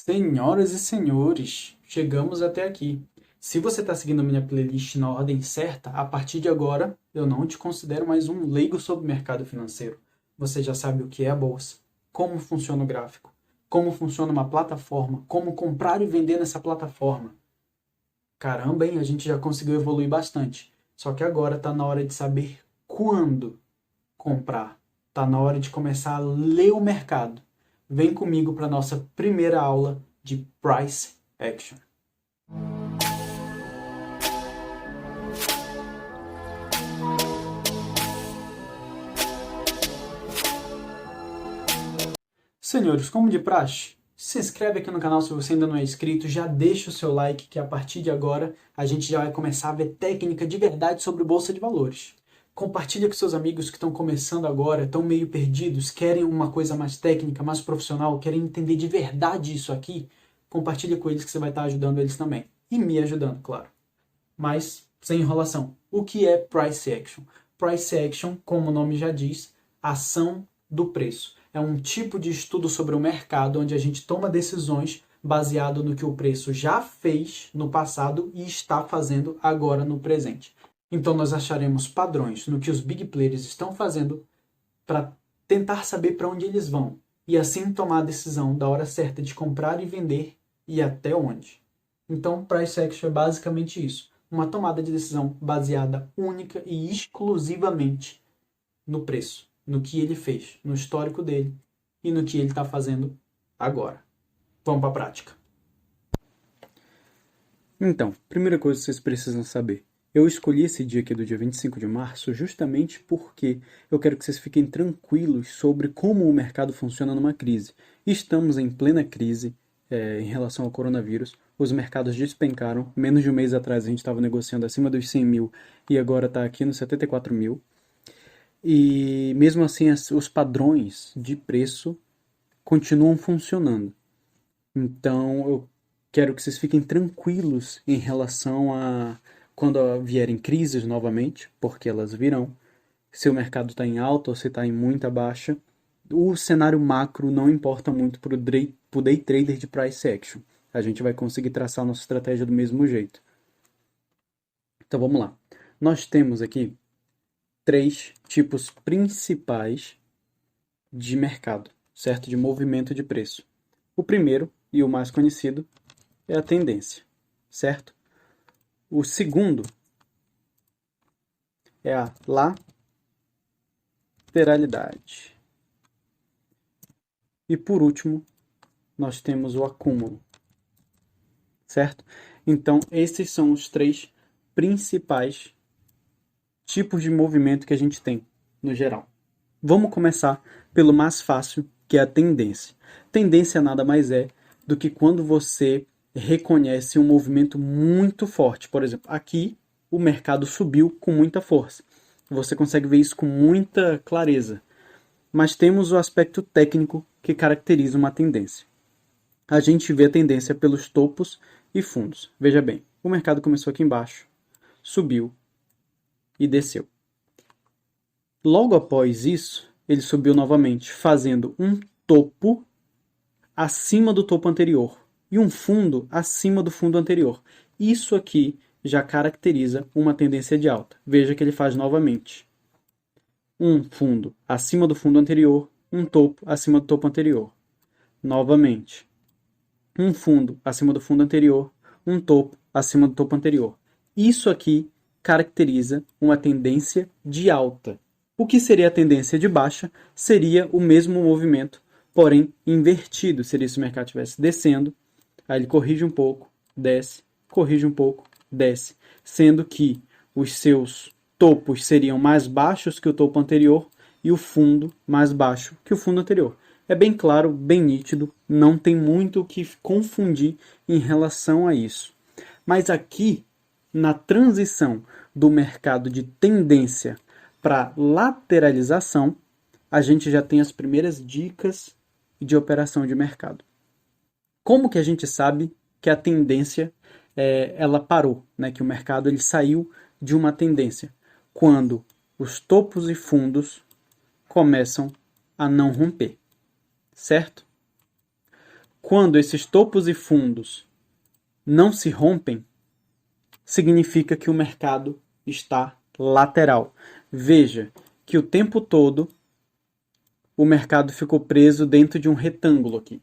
Senhoras e senhores, chegamos até aqui. Se você está seguindo a minha playlist na ordem certa, a partir de agora eu não te considero mais um leigo sobre o mercado financeiro. Você já sabe o que é a bolsa, como funciona o gráfico, como funciona uma plataforma, como comprar e vender nessa plataforma. Caramba, hein? A gente já conseguiu evoluir bastante. Só que agora está na hora de saber quando comprar. Está na hora de começar a ler o mercado. Vem comigo para a nossa primeira aula de Price Action. Senhores, como de praxe, se inscreve aqui no canal se você ainda não é inscrito, já deixa o seu like que a partir de agora a gente já vai começar a ver técnica de verdade sobre Bolsa de Valores. Compartilha com seus amigos que estão começando agora, estão meio perdidos, querem uma coisa mais técnica, mais profissional, querem entender de verdade isso aqui. Compartilha com eles que você vai estar ajudando eles também. E me ajudando, claro. Mas, sem enrolação, o que é Price Action? Price Action, como o nome já diz, ação do preço. É um tipo de estudo sobre o mercado onde a gente toma decisões baseado no que o preço já fez no passado e está fazendo agora no presente. Então nós acharemos padrões no que os big players estão fazendo para tentar saber para onde eles vão e assim tomar a decisão da hora certa de comprar e vender e até onde. Então, Price Action é basicamente isso, uma tomada de decisão baseada única e exclusivamente no preço, no que ele fez, no histórico dele e no que ele está fazendo agora. Vamos para a prática. Então, primeira coisa que vocês precisam saber. Eu escolhi esse dia aqui do dia 25 de março justamente porque eu quero que vocês fiquem tranquilos sobre como o mercado funciona numa crise. Estamos em plena crise em relação ao coronavírus. Os mercados despencaram. Menos de um mês atrás a gente estava negociando acima dos 100 mil e agora está aqui nos 74 mil. E mesmo assim os padrões de preço continuam funcionando. Então eu quero que vocês fiquem tranquilos em relação a quando vierem crises novamente, porque elas virão, se o mercado está em alta ou se está em muita baixa, o cenário macro não importa muito para o day trader de price action. A gente vai conseguir traçar a nossa estratégia do mesmo jeito. Então vamos lá. Nós temos aqui 3 tipos principais de mercado, certo? De movimento de preço. O primeiro e o mais conhecido é a tendência, certo? O segundo é a lateralidade. E por último, nós temos o acúmulo, certo? Então, esses são os 3 principais tipos de movimento que a gente tem, no geral. Vamos começar pelo mais fácil, que é a tendência. Tendência nada mais é do que quando você reconhece um movimento muito forte. Por exemplo, aqui o mercado subiu com muita força. Você consegue ver isso com muita clareza. Mas temos o aspecto técnico que caracteriza uma tendência. A gente vê a tendência pelos topos e fundos. Veja bem, o mercado começou aqui embaixo, subiu e desceu. Logo após isso, ele subiu novamente, fazendo um topo acima do topo anterior e um fundo acima do fundo anterior. Isso aqui já caracteriza uma tendência de alta. Veja que ele faz novamente. Um fundo acima do fundo anterior, um topo acima do topo anterior. Novamente. Um fundo acima do fundo anterior, um topo acima do topo anterior. Isso aqui caracteriza uma tendência de alta. O que seria a tendência de baixa seria o mesmo movimento, porém invertido. Seria se o mercado estivesse descendo, aí ele corrige um pouco, desce, corrige um pouco, desce. Sendo que os seus topos seriam mais baixos que o topo anterior e o fundo mais baixo que o fundo anterior. É bem claro, bem nítido, não tem muito o que confundir em relação a isso. Mas aqui, na transição do mercado de tendência para lateralização, a gente já tem as primeiras dicas de operação de mercado. Como que a gente sabe que a tendência ela parou, né? Que o mercado ele saiu de uma tendência? Quando os topos e fundos começam a não romper, certo? quando esses topos e fundos não se rompem, significa que o mercado está lateral. Veja que o tempo todo o mercado ficou preso dentro de um retângulo aqui.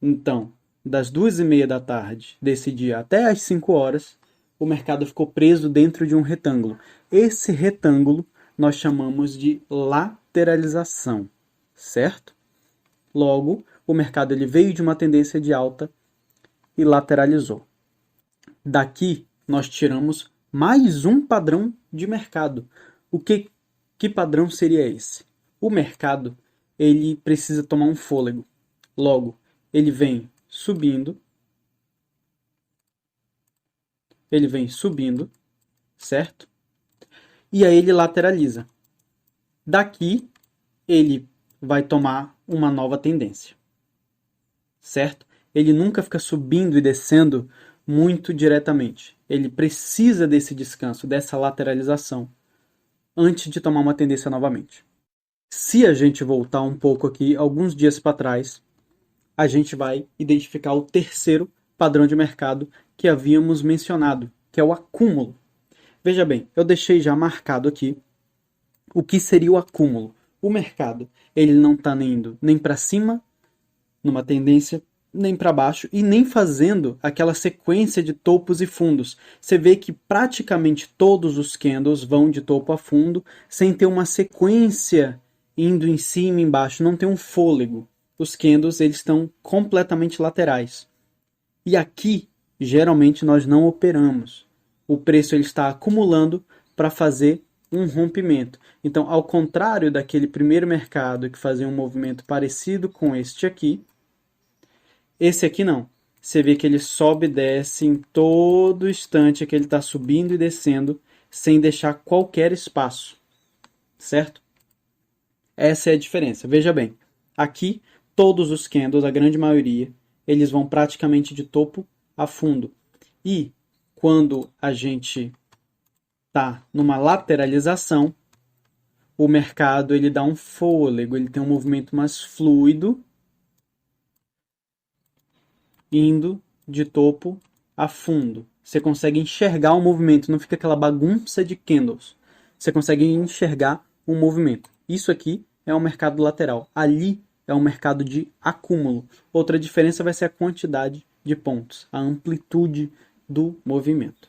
Então, das 2h30 da tarde desse dia até as 5 horas, o mercado ficou preso dentro de um retângulo. Esse retângulo nós chamamos de lateralização, certo? Logo, o mercado ele veio de uma tendência de alta e lateralizou. Daqui, nós tiramos mais um padrão de mercado. Que padrão seria esse? O mercado ele precisa tomar um fôlego. Logo, ele vem subindo, certo? E aí ele lateraliza. Daqui, ele vai tomar uma nova tendência, certo? Ele nunca fica subindo e descendo muito diretamente. Ele precisa desse descanso, dessa lateralização, antes de tomar uma tendência novamente. Se a gente voltar um pouco aqui, alguns dias para trás, a gente vai identificar o terceiro padrão de mercado que havíamos mencionado, que é o acúmulo. Veja bem, eu deixei já marcado aqui o que seria o acúmulo. O mercado, ele não está indo nem para cima, numa tendência, nem para baixo, e nem fazendo aquela sequência de topos e fundos. Você vê que praticamente todos os candles vão de topo a fundo, sem ter uma sequência indo em cima e embaixo, não tem um fôlego. Os candles eles estão completamente laterais. E aqui, geralmente, nós não operamos. O preço ele está acumulando para fazer um rompimento. Então, ao contrário daquele primeiro mercado que fazia um movimento parecido com este aqui, esse aqui não. Você vê que ele sobe e desce em todo instante, que ele está subindo e descendo, sem deixar qualquer espaço. Certo? Essa é a diferença. Veja bem, aqui todos os candles, a grande maioria, eles vão praticamente de topo a fundo. E quando a gente está numa lateralização, o mercado ele dá um fôlego, ele tem um movimento mais fluido, indo de topo a fundo. Você consegue enxergar o movimento, não fica aquela bagunça de candles. Você consegue enxergar o movimento. Isso aqui é um mercado lateral. Ali é um mercado de acúmulo. Outra diferença vai ser a quantidade de pontos, a amplitude do movimento.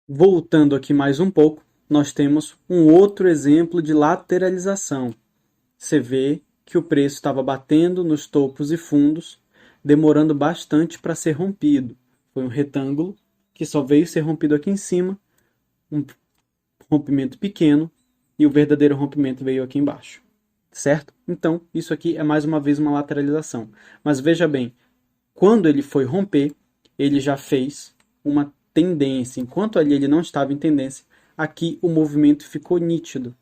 Voltando aqui mais um pouco, nós temos um outro exemplo de lateralização. Você vê que o preço estava batendo nos topos e fundos, demorando bastante para ser rompido. Foi um retângulo que só veio ser rompido aqui em cima, um rompimento pequeno, e o verdadeiro rompimento veio aqui embaixo. Certo? Então, isso aqui é mais uma vez uma lateralização. Mas veja bem, quando ele foi romper, ele já fez uma tendência. Enquanto ali ele não estava em tendência, aqui o movimento ficou nítido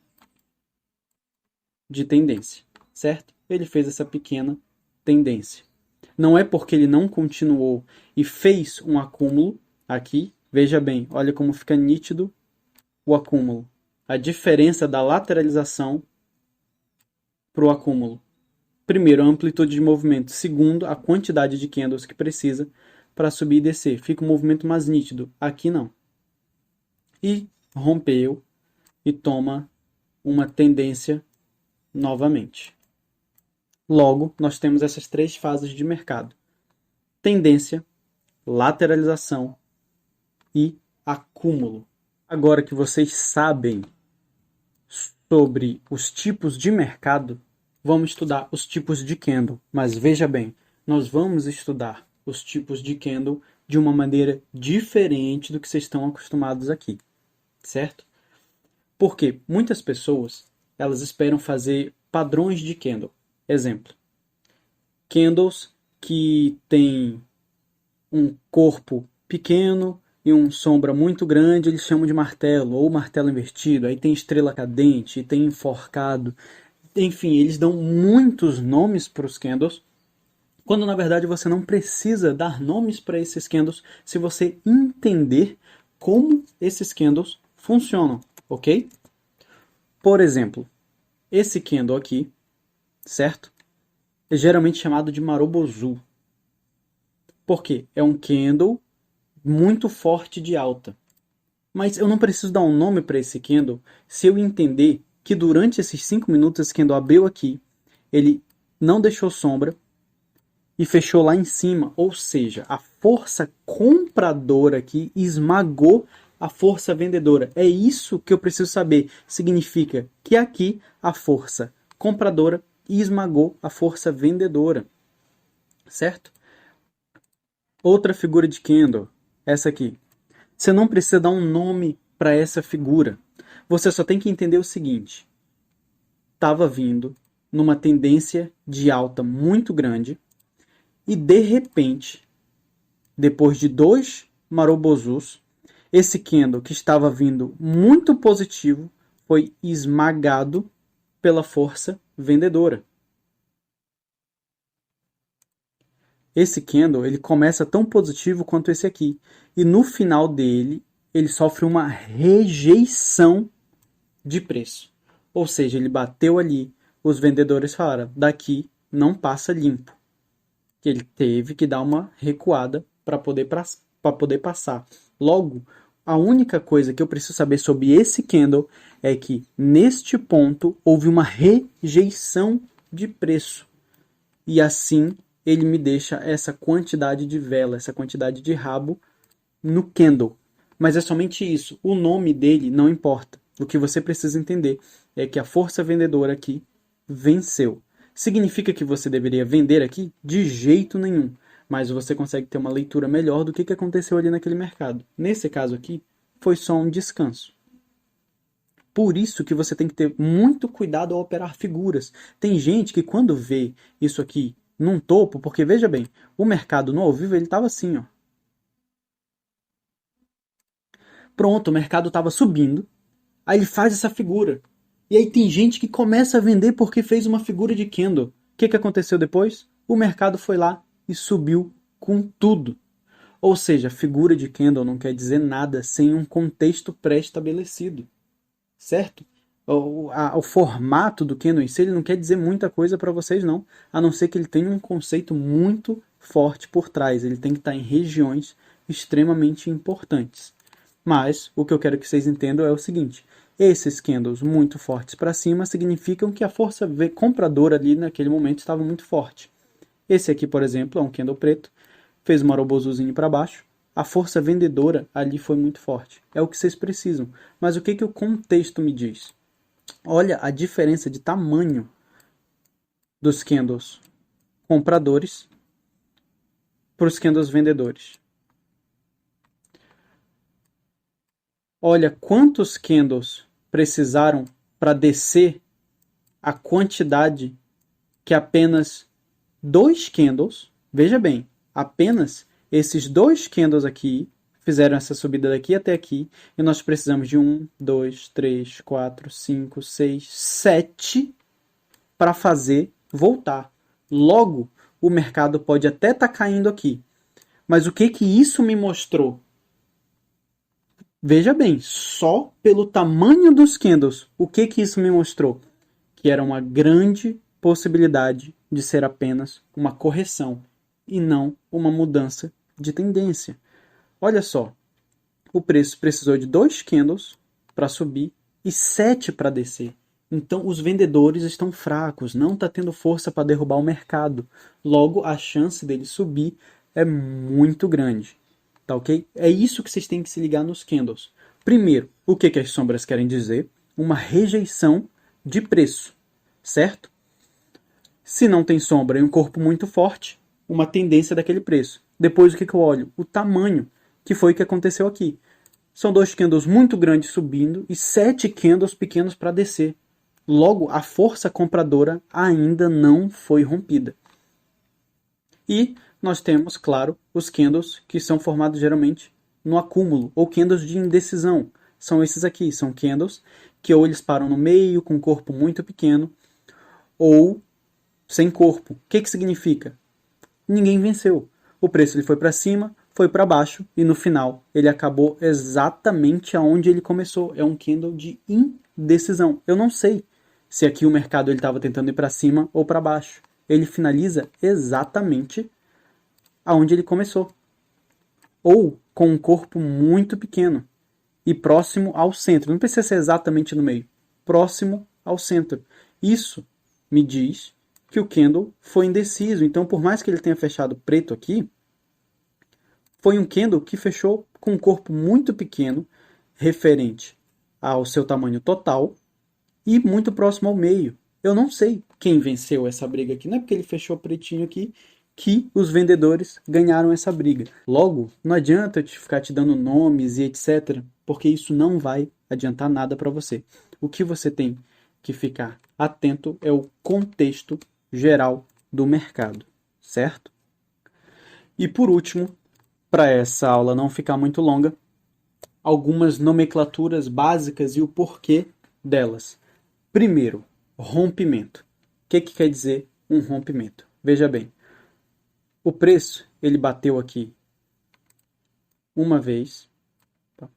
de tendência, certo? Ele fez essa pequena tendência. Não é porque ele não continuou e fez um acúmulo aqui. Veja bem, olha como fica nítido o acúmulo. A diferença da lateralização para o acúmulo. Primeiro, a amplitude de movimento. Segundo, a quantidade de candles que precisa para subir e descer. Fica um movimento mais nítido. Aqui não. E rompeu e toma uma tendência novamente. Logo, nós temos essas três fases de mercado: tendência, lateralização e acúmulo. Agora que vocês sabem sobre os tipos de mercado, vamos estudar os tipos de candle. Mas veja bem, nós vamos estudar os tipos de candle de uma maneira diferente do que vocês estão acostumados aqui, certo? Porque muitas pessoas, elas esperam fazer padrões de candle. Exemplo, candles que têm um corpo pequeno e uma sombra muito grande, eles chamam de martelo, ou martelo invertido. Aí tem estrela cadente, tem enforcado. Enfim, eles dão muitos nomes para os candles, quando na verdade você não precisa dar nomes para esses candles se você entender como esses candles funcionam, ok? Por exemplo, esse candle aqui, certo? É geralmente chamado de Marobozu. Por quê? É um candle muito forte de alta. Mas eu não preciso dar um nome para esse candle se eu entender que durante esses 5 minutos esse candle abriu aqui, ele não deixou sombra e fechou lá em cima. Ou seja, a força compradora aqui esmagou a força vendedora. É isso que eu preciso saber. Significa que aqui a força compradora esmagou a força vendedora. Certo? Outra figura de candle, essa aqui. Você não precisa dar um nome para essa figura. Você só tem que entender o seguinte. Estava vindo numa tendência de alta muito grande e de repente, depois de 2 marobozus, esse candle que estava vindo muito positivo foi esmagado pela força vendedora. Esse candle ele começa tão positivo quanto esse aqui. E no final dele, ele sofre uma rejeição de preço. Ou seja, ele bateu ali, os vendedores falaram, daqui não passa limpo. Que ele teve que dar uma recuada para poder passar. Logo, a única coisa que eu preciso saber sobre esse candle é que neste ponto houve uma rejeição de preço. E assim ele me deixa essa quantidade de vela, essa quantidade de rabo no candle. Mas é somente isso. O nome dele não importa. O que você precisa entender é que a força vendedora aqui venceu. Significa que você deveria vender aqui? De jeito nenhum. Mas você consegue ter uma leitura melhor do que aconteceu ali naquele mercado. Nesse caso aqui, foi só um descanso. Por isso que você tem que ter muito cuidado ao operar figuras. Tem gente que quando vê isso aqui num topo, porque veja bem, o mercado no ao vivo ele estava assim, ó. Pronto, o mercado estava subindo, aí ele faz essa figura. E aí tem gente que começa a vender porque fez uma figura de candle. O que aconteceu depois? O mercado foi lá e subiu com tudo. Ou seja, figura de candle não quer dizer nada sem um contexto pré-estabelecido. Certo? O formato do candle em si ele não quer dizer muita coisa para vocês não, a não ser que ele tenha um conceito muito forte por trás. Ele tem que estar em regiões extremamente importantes. Mas o que eu quero que vocês entendam é o seguinte: esses candles muito fortes para cima significam que a força compradora ali naquele momento estava muito forte. Esse aqui, por exemplo, é um candle preto, fez um marobozuzinho para baixo. A força vendedora ali foi muito forte. É o que vocês precisam. Mas o que o contexto me diz? Olha a diferença de tamanho dos candles compradores para os candles vendedores. Olha quantos candles precisaram para descer a quantidade que apenas 2 candles, veja bem, apenas esses 2 candles aqui fizeram essa subida daqui até aqui, e nós precisamos de 1, 2, 3, 4, 5, 6, 7 para fazer voltar. Logo, o mercado pode até estar caindo aqui. Mas o que isso me mostrou? Veja bem, só pelo tamanho dos candles, o que isso me mostrou? Que era uma grande possibilidade de ser apenas uma correção e não uma mudança de tendência. Olha só, o preço precisou de 2 candles para subir e 7 para descer. Então os vendedores estão fracos, não está tendo força para derrubar o mercado. Logo, a chance dele subir é muito grande. Tá ok? É isso que vocês têm que se ligar nos candles. Primeiro, o que as sombras querem dizer? Uma rejeição de preço, certo? Se não tem sombra e um corpo muito forte, uma tendência daquele preço. Depois o que eu olho? O tamanho, que foi o que aconteceu aqui. São 2 candles muito grandes subindo e 7 candles pequenos para descer. Logo, a força compradora ainda não foi rompida. E nós temos, claro, os candles que são formados geralmente no acúmulo, ou candles de indecisão. São esses aqui, são candles que ou eles param no meio com um corpo muito pequeno, ou sem corpo. O que significa? Ninguém venceu. O preço ele foi para cima, foi para baixo e no final ele acabou exatamente aonde ele começou. É um candle de indecisão. Eu não sei se aqui o mercado ele estava tentando ir para cima ou para baixo. Ele finaliza exatamente aonde ele começou. Ou com um corpo muito pequeno e próximo ao centro. Não precisa ser exatamente no meio. Próximo ao centro. Isso me diz que o candle foi indeciso. Então, por mais que ele tenha fechado preto aqui, foi um candle que fechou com um corpo muito pequeno, referente ao seu tamanho total, e muito próximo ao meio. Eu não sei quem venceu essa briga aqui. Não é porque ele fechou pretinho aqui que os vendedores ganharam essa briga. Logo, não adianta eu ficar te dando nomes e etc., porque isso não vai adiantar nada para você. O que você tem que ficar atento é o contexto geral do mercado, certo? E por último, para essa aula não ficar muito longa, algumas nomenclaturas básicas e o porquê delas. Primeiro, rompimento. O que quer dizer um rompimento? Veja bem, o preço ele bateu aqui uma vez, tá?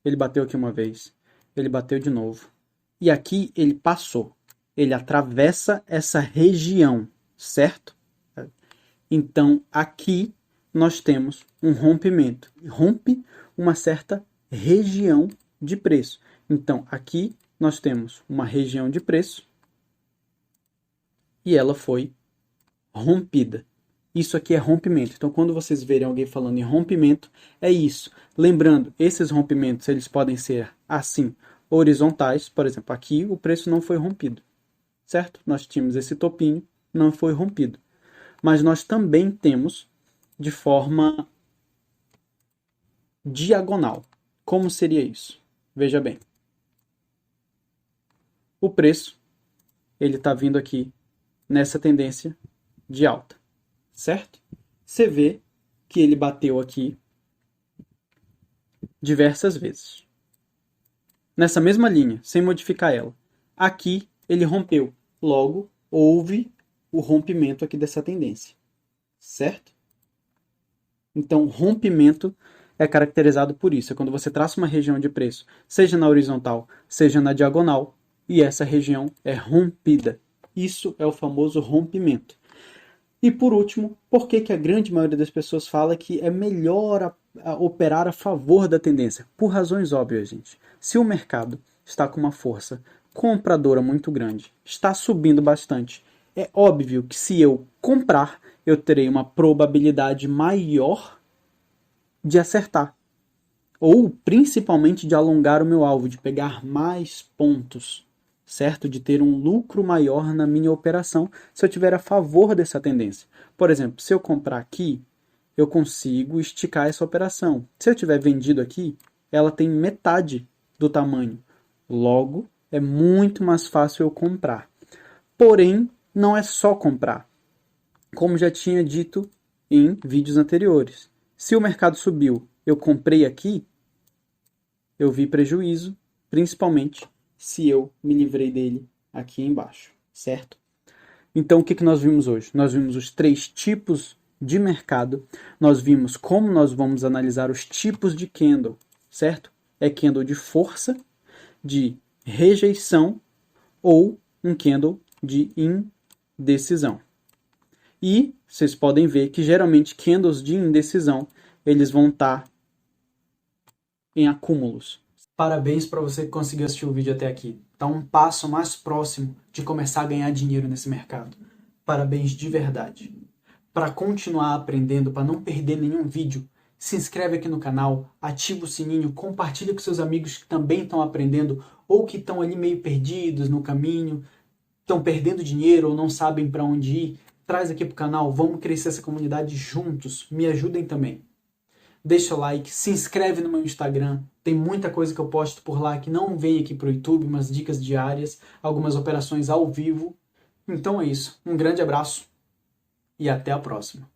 Ele bateu aqui uma vez, ele bateu de novo, e aqui ele passou, ele atravessa essa região, certo? Então aqui nós temos um rompimento, rompe uma certa região de preço. Então aqui nós temos uma região de preço e ela foi rompida. Isso aqui é rompimento. Então, quando vocês verem alguém falando em rompimento, é isso. Lembrando, esses rompimentos eles podem ser assim, horizontais. Por exemplo, aqui o preço não foi rompido, certo? Nós tínhamos esse topinho, não foi rompido. Mas nós também temos de forma diagonal. Como seria isso? Veja bem. O preço ele está vindo aqui nessa tendência de alta, certo? Você vê que ele bateu aqui diversas vezes. Nessa mesma linha, sem modificar ela. Aqui ele rompeu. Logo, houve o rompimento aqui dessa tendência, certo? Então, rompimento é caracterizado por isso. É quando você traça uma região de preço, seja na horizontal, seja na diagonal, e essa região é rompida. Isso é o famoso rompimento. E por último, por que a grande maioria das pessoas fala que é melhor operar a favor da tendência? Por razões óbvias, gente. Se o mercado está com uma força compradora muito grande, está subindo bastante, é óbvio que se eu comprar, eu terei uma probabilidade maior de acertar. Ou principalmente de alongar o meu alvo, de pegar mais pontos, certo? De ter um lucro maior na minha operação se eu tiver a favor dessa tendência. Por exemplo, se eu comprar aqui, eu consigo esticar essa operação. Se eu tiver vendido aqui, ela tem metade do tamanho. Logo, é muito mais fácil eu comprar. Porém, não é só comprar. Como já tinha dito em vídeos anteriores. Se o mercado subiu, eu comprei aqui, eu vi prejuízo, principalmente se eu me livrei dele aqui embaixo, certo? Então, o que nós vimos hoje? Nós vimos os 3 tipos de mercado, nós vimos como nós vamos analisar os tipos de candle, certo? É candle de força, de rejeição ou um candle de indecisão. E vocês podem ver que geralmente candles de indecisão, eles vão estar em acúmulos. Parabéns para você que conseguiu assistir o vídeo até aqui. Está um passo mais próximo de começar a ganhar dinheiro nesse mercado. Parabéns de verdade. Para continuar aprendendo, para não perder nenhum vídeo, se inscreve aqui no canal, ativa o sininho, compartilha com seus amigos que também estão aprendendo ou que estão ali meio perdidos no caminho, estão perdendo dinheiro ou não sabem para onde ir. Traz aqui para o canal, vamos crescer essa comunidade juntos. Me ajudem também. Deixa o like, se inscreve no meu Instagram, tem muita coisa que eu posto por lá que não vem aqui para o YouTube, umas dicas diárias, algumas operações ao vivo. Então é isso, um grande abraço e até a próxima.